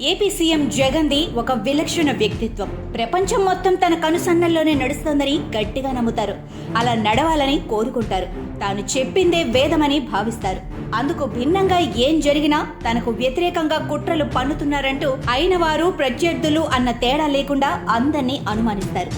AP CM జగన్ది ఒక విలక్షణ వ్యక్తిత్వం. ప్రపంచం మొత్తం తన కనుసన్నల్లోనే నడుస్తోందని గట్టిగా నమ్ముతారు. అలా నడవాలని కోరుకుంటారు. తాను చెప్పిందే వేదమని భావిస్తారు. అందుకు భిన్నంగా ఏం జరిగినా తనకు వ్యతిరేకంగా కుట్రలు పన్నుతున్నారంటూ అయిన వారు ప్రత్యర్థులు అన్న తేడా లేకుండా అందర్నీ అనుమానిస్తారు.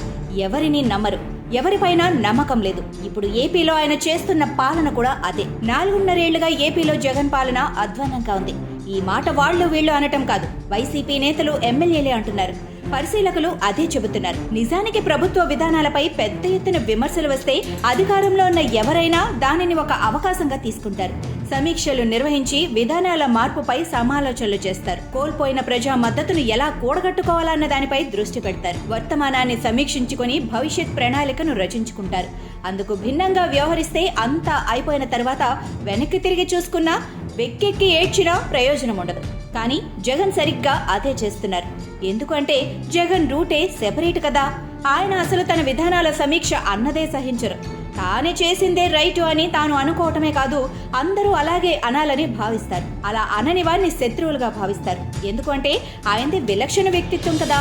ఎవరిని నమ్మరు, ఎవరిపైన నమ్మకం లేదు. ఇప్పుడు ఏపీలో ఆయన చేస్తున్న పాలన కూడా అదే. 4.5 ఏళ్లుగా ఏపీలో జగన్ పాలన అధ్వాన్నంగా ఉంది. ఈ మాట వాళ్ళు వీళ్ళు అనటం కాదు, వైసీపీ నేతలు ఎమ్మెల్యేలే అంటున్నారు. పరిశీలకులు అదే చెబుతున్నారు. నిజానికి ప్రభుత్వ విధానాలపై పెద్ద ఎత్తున విమర్శలు వస్తే అధికారంలో ఉన్న ఎవరైనా దానిని ఒక అవకాశంగా తీసుకుంటారు. సమీక్షలు నిర్వహించి విధానాల మార్పుపై సమాలోచనలు చేస్తారు. కోల్పోయిన ప్రజా మద్దతును ఎలా కూడగట్టుకోవాలన్న దానిపై దృష్టి పెడతారు. వర్తమానాన్ని సమీక్షించుకొని భవిష్యత్ ప్రణాళికను రచించుకుంటారు. అందుకు భిన్నంగా వ్యవహరిస్తే అంతా అయిపోయిన తర్వాత వెనక్కి తిరిగి చూసుకున్నా వెక్కెక్కి ఏడ్చినా ప్రయోజనం ఉండదు. కానీ జగన్ సరిగ్గా అదే చేస్తున్నారు. ఎందుకంటే జగన్ రూటే సెపరేట్ కదా. ఆయన అసలు తన విధానాల సమీక్ష అన్నదే సహించరు. తానే చేసిందే రైటు అని తాను అనుకోవటమే కాదు, అందరూ అలాగే అనాలని భావిస్తారు. అలా అనని వారిని శత్రువులుగా భావిస్తారు. ఎందుకంటే ఆయనది విలక్షణ వ్యక్తిత్వం కదా.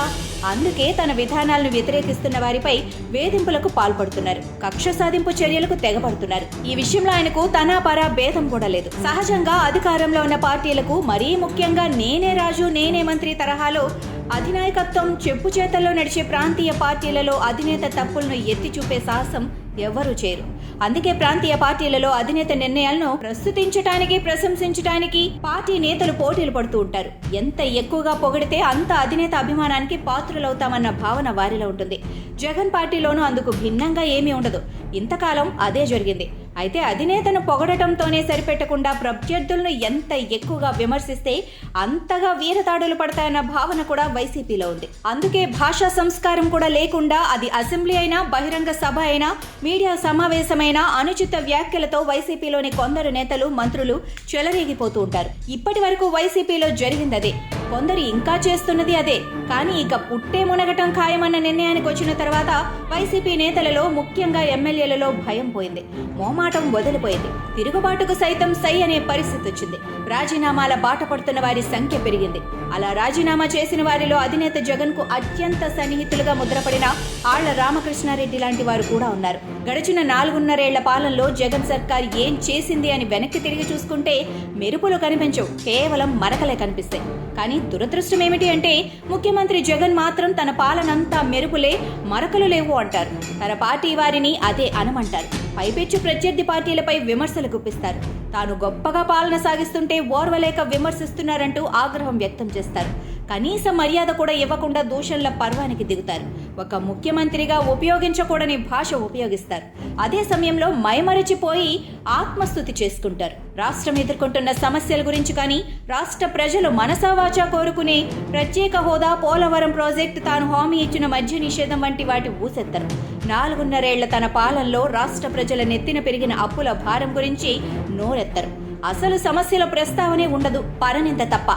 అందుకే తన విధానాలను వ్యతిరేకిస్తున్న వారిపై వేధింపులకు పాల్పడుతున్నారు. కక్ష సాధింపు చర్యలకు తెగబడుతున్నారు. ఈ విషయంలో ఆయనకు తన పరా భేదం కూడా లేదు. సహజంగా అధికారంలో ఉన్న పార్టీలకు, మరీ ముఖ్యంగా నేనే రాజు నేనే మంత్రి తరహాలో అధినాయకత్వం చెప్పు చేతల్లో నడిచే ప్రాంతీయ పార్టీలలో అధినేత తప్పులను ఎత్తి చూపే సాహసం ఎవరూ చేయరు. అందుకే ప్రాంతీయ పార్టీలలో అధినేత నిర్ణయాలను ప్రస్తుతించడానికి, ప్రశంసించడానికి పార్టీ నేతలు పోటీలు పడుతూ ఉంటారు. ఎంత ఎక్కువగా పొగిడితే అంత అధినేత అభిమానానికి పాత్రులవుతామన్న భావన వారిలో ఉంటుంది. జగన్ పార్టీలోనూ అందుకు భిన్నంగా ఏమీ ఉండదు. ఇంతకాలం అదే జరిగింది. అయితే అధినేతను పొగడటంతోనే సరిపెట్టకుండా ప్రత్యర్థులను ఎంత ఎక్కువగా విమర్శిస్తే అంతగా వీరతాడులు పడతాయన్న భావన కూడా వైసీపీలో ఉంది. అందుకే భాషా సంస్కారం కూడా లేకుండా, అది అసెంబ్లీ అయినా, బహిరంగ సభ అయినా, మీడియా సమావేశమైన అనుచిత వ్యాఖ్యలతో వైసీపీలోని కొందరు నేతలు, మంత్రులు చెలరేగిపోతూ ఉంటారు. ఇప్పటి వరకు వైసీపీలో జరిగిందదే, కొందరు ఇంకా చేస్తున్నది అదే. కానీ ఇక పుట్టే మునగటం ఖాయమన్న నిర్ణయానికి వచ్చిన తర్వాత వైసీపీ నేతలలో, ముఖ్యంగా ఎమ్మెల్యేలలో భయం పోయింది, మోమాటం వదిలిపోయింది. తిరుగుబాటుకు సైతం సై అనే పరిస్థితి వచ్చింది. రాజీనామాల బాట పడుతున్న వారి సంఖ్య పెరిగింది. అలా రాజీనామా చేసిన వారిలో అధినేత జగన్ కు అత్యంత సన్నిహితులుగా ముద్రపడిన ఆళ్ల రామకృష్ణారెడ్డి లాంటి వారు కూడా ఉన్నారు. గడిచిన 4.5 ఏళ్ల పాలనలో జగన్ సర్కార్ ఏం చేసింది అని వెనక్కి తిరిగి చూసుకుంటే మెరుపులు కనిపించవు, కేవలం మరకలే కనిపిస్తాయి. కానీ దురదృష్టం ఏమిటి అంటే ముఖ్యమంత్రి జగన్ మాత్రం తన పాలనంతా మెరుపులే, మరకలు లేవు అంటారు. తన పార్టీ వారిని అదే అనమంటారు. పైపెచ్చు ప్రత్యర్థి పార్టీలపై విమర్శలు గుప్పిస్తారు. తాను గొప్పగా పాలన సాగిస్తుంటే ఓర్వలేక విమర్శిస్తున్నారంటూ ఆగ్రహం వ్యక్తం చేస్తారు. కనీస మర్యాద కూడా ఇవ్వకుండా దూషణల పర్వానికి దిగుతారు. ఒక ముఖ్యమంత్రిగా ఉపయోగించకూడని భాష ఉపయోగిస్తారు. అదే సమయంలో మైమరచిపోయి ఆత్మస్తుతి చేసుకుంటారు. రాష్ట్రం ఎదుర్కొంటున్న సమస్యల గురించి కానీ, రాష్ట్ర ప్రజలు మనసావాచా కోరుకునే ప్రత్యేక హోదా, పోలవరం ప్రాజెక్టు, తాను హామీ ఇచ్చిన మద్య నిషేధం వంటి వాటి ఊసెత్తరు. 4.5 ఏళ్ల తన పాలనలో రాష్ట్ర ప్రజల నెత్తిన పెరిగిన అప్పుల భారం గురించి నోరెత్తరు. అసలు సమస్యల ప్రస్తావనే ఉండదు, పరనింద తప్ప.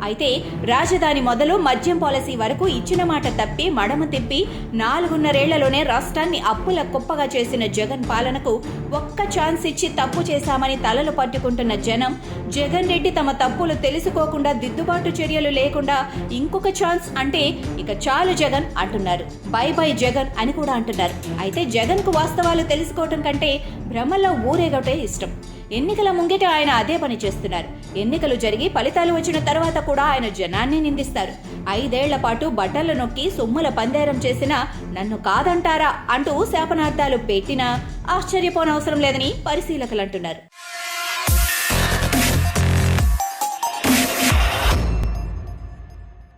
అయితే రాజధాని మొదలు మద్యం పాలసీ వరకు ఇచ్చిన మాట తప్పి మడమ తిప్పి 4.5 ఏళ్లలోనే రాష్ట్రాన్ని అప్పుల కుప్పగా చేసిన జగన్ పాలనకు ఒక్క ఛాన్స్ ఇచ్చి తప్పు చేశామని తలలు పట్టుకుంటున్న జనం, జగన్ రెడ్డి తమ తప్పులు తెలుసుకోకుండా, దిద్దుబాటు చర్యలు లేకుండా ఇంకొక ఛాన్స్ అంటే ఇక చాలు జగన్ అంటున్నారు. బై బై జగన్ అని కూడా అంటున్నారు. అయితే జగన్ కు వాస్తవాలు తెలుసుకోవటం కంటే భ్రమల్లో ఊరేగటే ఇష్టం. ఎన్నికల ముంగిట ఆయన అదే పని చేస్తున్నారు. ఎన్నికలు జరిగి ఫలితాలు వచ్చిన తర్వాత కూడా ఆయన జనాన్ని నిందిస్తారు. 5 ఏళ్ల పాటు బట్టలు నొక్కి సొమ్ముల పందేరం చేసినా నన్ను కాదంటారా అంటూ శాపనార్థాలు పెట్టినా ఆశ్చర్యపోనవసరం లేదని పరిశీలకులు అంటున్నారు.